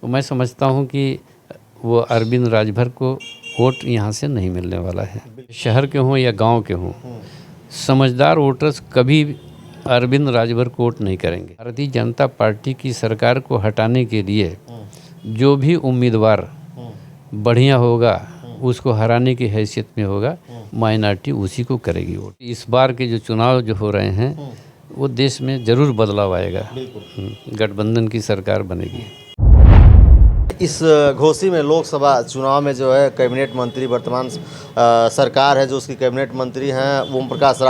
तो मैं समझता हूँ कि वो अरविंद राजभर को वोट यहाँ से नहीं मिलने वाला है। शहर के हों या गांव के हों, समझदार वोटर्स कभी अरविंद राजभर को वोट नहीं करेंगे। भारतीय जनता पार्टी की सरकार को हटाने के लिए जो भी उम्मीदवार बढ़िया होगा उसको हराने की हैसियत में होगा, माइनॉरिटी उसी को करेगी वोट। इस बार के जो चुनाव जो हो रहे हैं वो देश में ज़रूर बदलाव आएगा, गठबंधन की सरकार बनेगी। इस घोसी में लोकसभा चुनाव में जो है कैबिनेट मंत्री वर्तमान सरकार है, जो उसकी कैबिनेट मंत्री हैं ओम प्रकाश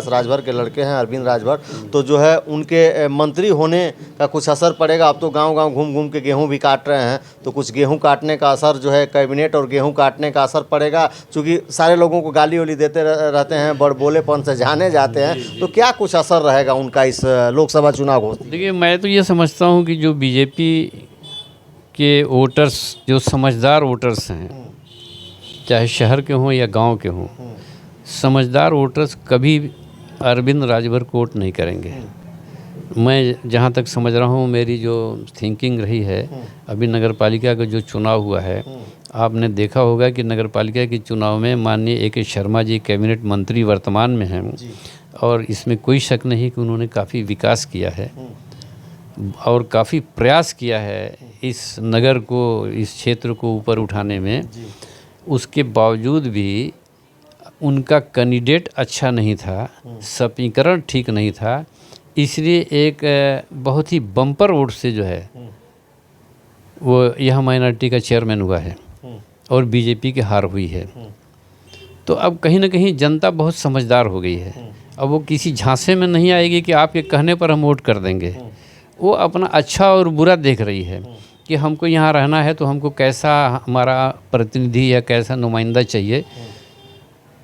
राजभर के लड़के हैं अरविंद राजभर, तो जो है उनके मंत्री होने का कुछ असर पड़ेगा। अब तो गांव-गांव घूम के गेहूं भी काट रहे हैं, तो कुछ गेहूं काटने का असर जो है कैबिनेट और गेहूं काटने का असर पड़ेगा, क्योंकि सारे लोगों को गाली वाली देते रहते हैं, बड़बोलेपन से जाने जाते हैं, तो क्या कुछ असर रहेगा उनका इस लोकसभा चुनाव घोषित? देखिए, मैं तो ये समझता हूँ कि जो बीजेपी के वोटर्स, जो समझदार वोटर्स हैं, चाहे शहर के हों या गांव के हों, समझदार वोटर्स कभी अरविंद राजभर को वोट नहीं करेंगे। मैं जहां तक समझ रहा हूं, मेरी जो थिंकिंग रही है, अभी नगर पालिका का जो चुनाव हुआ है, आपने देखा होगा कि नगर पालिका के चुनाव में माननीय A.K. शर्मा जी कैबिनेट मंत्री वर्तमान में हैं, और इसमें कोई शक नहीं कि उन्होंने काफ़ी विकास किया है और काफ़ी प्रयास किया है इस नगर को, इस क्षेत्र को ऊपर उठाने में। उसके बावजूद भी उनका कैंडिडेट अच्छा नहीं था, समीकरण ठीक नहीं था, इसलिए एक बहुत ही बम्पर वोट से जो है वो यह माइनॉरिटी का चेयरमैन हुआ है और बीजेपी की हार हुई है। तो अब कहीं ना कहीं जनता बहुत समझदार हो गई है। अब वो किसी झांसे में नहीं आएगी कि आपके कहने पर हम वोट कर देंगे। वो अपना अच्छा और बुरा देख रही है कि हमको यहाँ रहना है तो हमको कैसा हमारा प्रतिनिधि या कैसा नुमाइंदा चाहिए।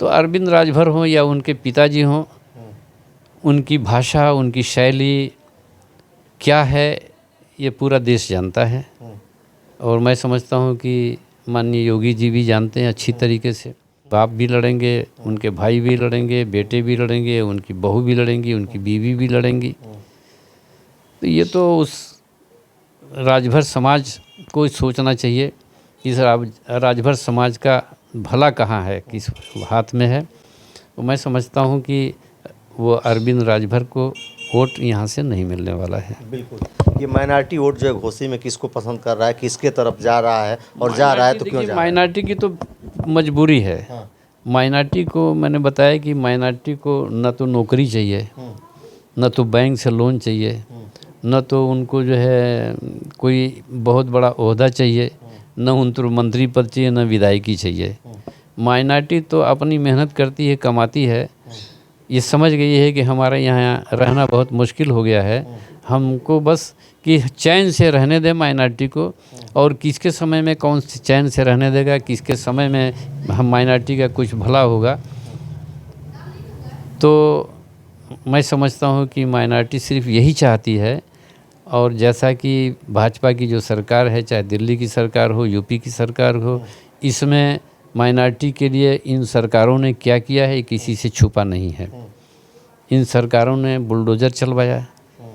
तो अरविंद राजभर हों या उनके पिताजी हों, उनकी भाषा, उनकी शैली क्या है ये पूरा देश जानता है, और मैं समझता हूँ कि माननीय योगी जी भी जानते हैं अच्छी तरीके से। बाप भी लड़ेंगे, उनके भाई भी लड़ेंगे, बेटे भी लड़ेंगे, उनकी बहू भी लड़ेंगी, उनकी बीवी भी लड़ेंगी। तो ये तो उस राजभर समाज को सोचना चाहिए कि इस राजभर समाज का भला कहाँ है, किस हाथ में है। तो मैं समझता हूँ कि वो अरविंद राजभर को वोट यहाँ से नहीं मिलने वाला है। बिल्कुल। ये माइनॉरिटी वोट जो है घोसी में किसको पसंद कर रहा है, किसके तरफ जा रहा है, और जा रहा है तो क्यों जा रहा है? माइनॉरिटी की तो मजबूरी है। माइनॉरिटी को मैंने बताया कि माइनॉरिटी को न तो नौकरी चाहिए, न तो बैंक से लोन चाहिए, न तो उनको जो है कोई बहुत बड़ा ओहदा चाहिए, न उनको मंत्री पद चाहिए, न विधायकी चाहिए। माइनॉरिटी तो अपनी मेहनत करती है, कमाती है, ये समझ गई है कि हमारा यहाँ रहना बहुत मुश्किल हो गया है, हमको बस कि चैन से रहने दे माइनॉरिटी को, और किसके समय में कौन सी चैन से रहने देगा, किसके समय में हम माइनॉरिटी का कुछ भला होगा। तो मैं समझता हूँ कि माइनॉरिटी सिर्फ यही चाहती है। और जैसा कि भाजपा की जो सरकार है, चाहे दिल्ली की सरकार हो, यूपी की सरकार हो, इसमें माइनॉरिटी के लिए इन सरकारों ने क्या किया है किसी से छुपा नहीं है। इन सरकारों ने बुलडोज़र चलवाया,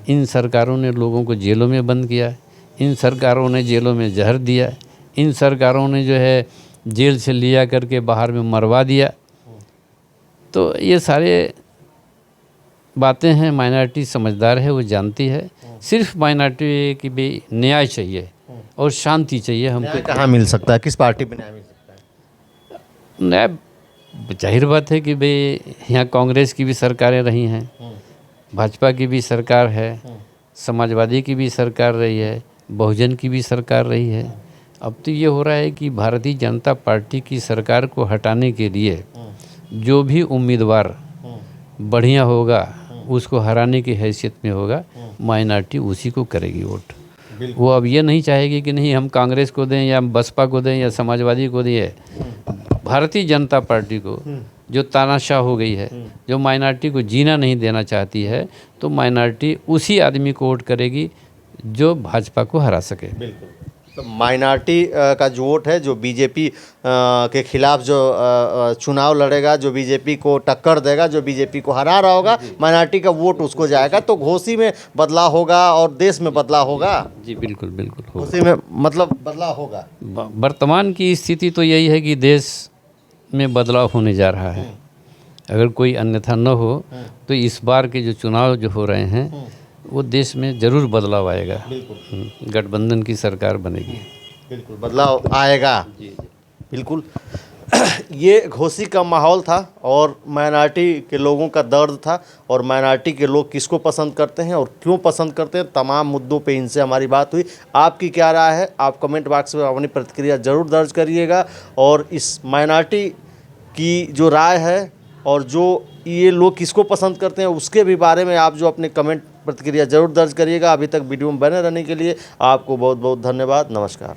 इन सरकारों ने लोगों को जेलों में बंद किया, इन सरकारों ने जेलों में जहर दिया, इन सरकारों ने जो है जेल से लिया करके बाहर में मरवा दिया। तो ये सारे बातें हैं। माइनॉरिटी समझदार है, वो जानती है। सिर्फ माइनॉरिटी की भी न्याय चाहिए और शांति चाहिए। हमको कहाँ मिल सकता है, किस पार्टी में न्याय मिल सकता है? न्याय जाहिर बात है कि भाई यहाँ कांग्रेस की भी सरकारें रही हैं, भाजपा की भी सरकार है, समाजवादी की भी सरकार रही है, बहुजन की भी सरकार रही है। अब तो ये हो रहा है कि भारतीय जनता पार्टी की सरकार को हटाने के लिए जो भी उम्मीदवार बढ़िया होगा उसको हराने की हैसियत में होगा, माइनॉरिटी उसी को करेगी वोट। वो अब ये नहीं चाहेगी कि नहीं हम कांग्रेस को दें या बसपा को दें या समाजवादी को दें। भारतीय जनता पार्टी को जो तानाशाह हो गई है, जो माइनॉरिटी को जीना नहीं देना चाहती है, तो माइनॉरिटी उसी आदमी को वोट करेगी जो भाजपा को हरा सके। बिल्कुल। तो माइनॉरिटी का जो वोट है, जो बीजेपी के खिलाफ जो चुनाव लड़ेगा, जो बीजेपी को टक्कर देगा, जो बीजेपी को हरा रहा होगा, माइनॉरिटी का वोट उसको जाएगा। तो घोसी में बदलाव होगा और देश में बदलाव होगा। जी बिल्कुल बिल्कुल होगा। घोसी में मतलब बदलाव होगा। वर्तमान की स्थिति तो यही है कि देश में बदलाव होने जा रहा है। अगर कोई अन्यथा न हो तो इस बार के जो चुनाव जो हो रहे हैं वो देश में ज़रूर बदलाव आएगा। बिल्कुल गठबंधन की सरकार बनेगी। बिल्कुल बदलाव आएगा। जी जी बिल्कुल। ये घोसी का माहौल था और माइनॉरिटी के लोगों का दर्द था, और माइनॉरिटी के लोग किसको पसंद करते हैं और क्यों पसंद करते हैं, तमाम मुद्दों पे इनसे हमारी बात हुई। आपकी क्या राय है, आप कमेंट बॉक्स में अपनी प्रतिक्रिया ज़रूर दर्ज करिएगा। और इस माइनॉरिटी की जो राय है और जो ये लोग किसको पसंद करते हैं उसके भी बारे में आप जो अपने कमेंट प्रतिक्रिया ज़रूर दर्ज करिएगा। अभी तक वीडियो में बने रहने के लिए आपको बहुत बहुत धन्यवाद। नमस्कार।